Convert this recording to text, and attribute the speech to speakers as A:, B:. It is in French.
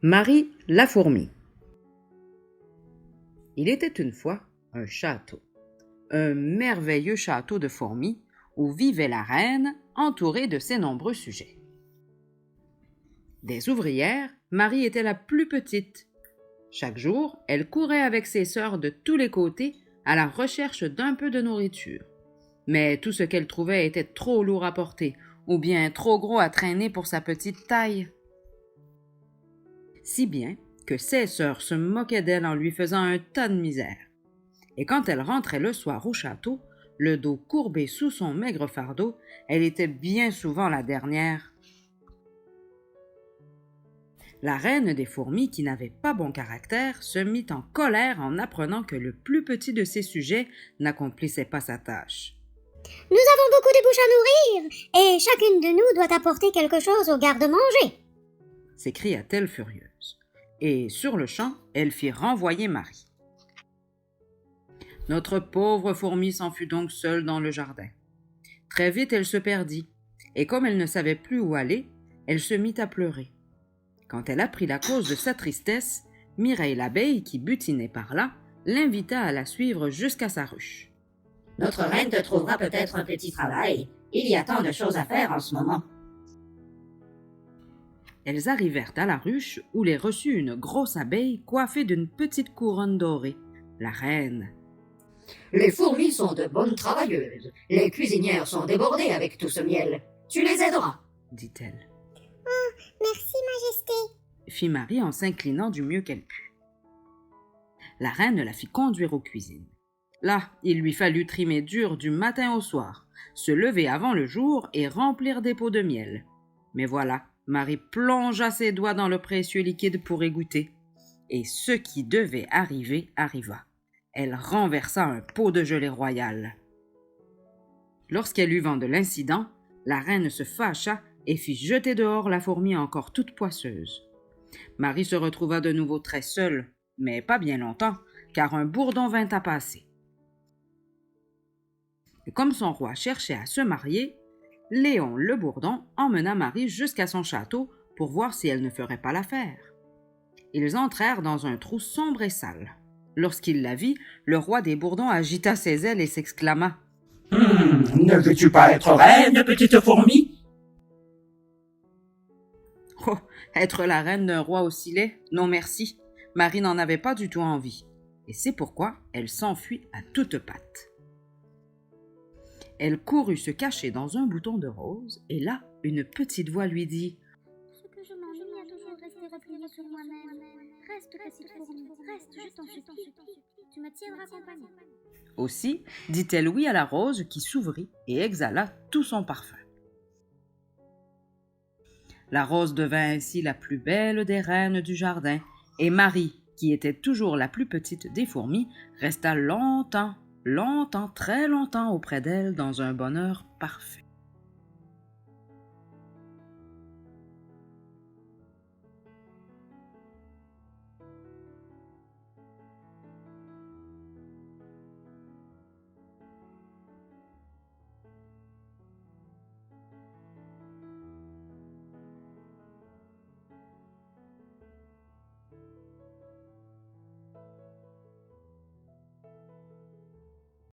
A: Marie la fourmi. Il était une fois un château, un merveilleux château de fourmis où vivait la reine entourée de ses nombreux sujets. Des ouvrières, Marie était la plus petite. Chaque jour, elle courait avec ses sœurs de tous les côtés à la recherche d'un peu de nourriture. Mais tout ce qu'elle trouvait était trop lourd à porter ou bien trop gros à traîner pour sa petite taille. Si bien que ses sœurs se moquaient d'elle en lui faisant un tas de misère. Et quand elle rentrait le soir au château, le dos courbé sous son maigre fardeau, elle était bien souvent la dernière. La reine des fourmis, qui n'avait pas bon caractère, se mit en colère en apprenant que le plus petit de ses sujets n'accomplissait pas sa tâche.
B: « Nous avons beaucoup de bouches à nourrir, et chacune de nous doit apporter quelque chose au garde-manger. »
A: s'écria-t-elle furieuse. Et sur le champ, elle fit renvoyer Marie. Notre pauvre fourmi s'en fut donc seule dans le jardin. Très vite, elle se perdit, et comme elle ne savait plus où aller, elle se mit à pleurer. Quand elle apprit la cause de sa tristesse, Mireille l'abeille, qui butinait par là, l'invita à la suivre jusqu'à sa ruche.
C: « Notre reine te trouvera peut-être un petit travail. Il y a tant de choses à faire en ce moment. »
A: Elles arrivèrent à la ruche où les reçut une grosse abeille coiffée d'une petite couronne dorée. La reine.
C: « Les fourmis sont de bonnes travailleuses. Les cuisinières sont débordées avec tout ce miel. Tu les aideras, »
A: dit-elle.
B: « Oh, merci, Majesté, »
A: fit Marie en s'inclinant du mieux qu'elle put. La reine la fit conduire aux cuisines. Là, il lui fallut trimer dur du matin au soir, se lever avant le jour et remplir des pots de miel. Mais voilà, Marie plongea ses doigts dans le précieux liquide pour y goûter. Et ce qui devait arriver arriva. Elle renversa un pot de gelée royale. Lorsqu'elle eut vent de l'incident, la reine se fâcha et fit jeter dehors la fourmi encore toute poisseuse. Marie se retrouva de nouveau très seule, mais pas bien longtemps, car un bourdon vint à passer. Et comme son roi cherchait à se marier, Léon le bourdon emmena Marie jusqu'à son château pour voir si elle ne ferait pas l'affaire. Ils entrèrent dans un trou sombre et sale. Lorsqu'il la vit, le roi des bourdons agita ses ailes et s'exclama «
D: Ne veux-tu pas être reine, petite fourmi ?»
A: Oh, être la reine d'un roi aussi laid? Non merci. Marie n'en avait pas du tout envie. Et c'est pourquoi elle s'enfuit à toutes pattes. Elle courut se cacher dans un bouton de rose, et là, une petite voix lui dit
B: « Ce que je m'ennuie à toujours rester repliée sur moi-même. Reste, petite fourmi, reste, je t'en supplie. Tu me tiendras compagnie. »
A: Aussi, dit-elle oui à la rose qui s'ouvrit et exhala tout son parfum. La rose devint ainsi la plus belle des reines du jardin, et Marie, qui était toujours la plus petite des fourmis, resta longtemps, très longtemps auprès d'elle dans un bonheur parfait.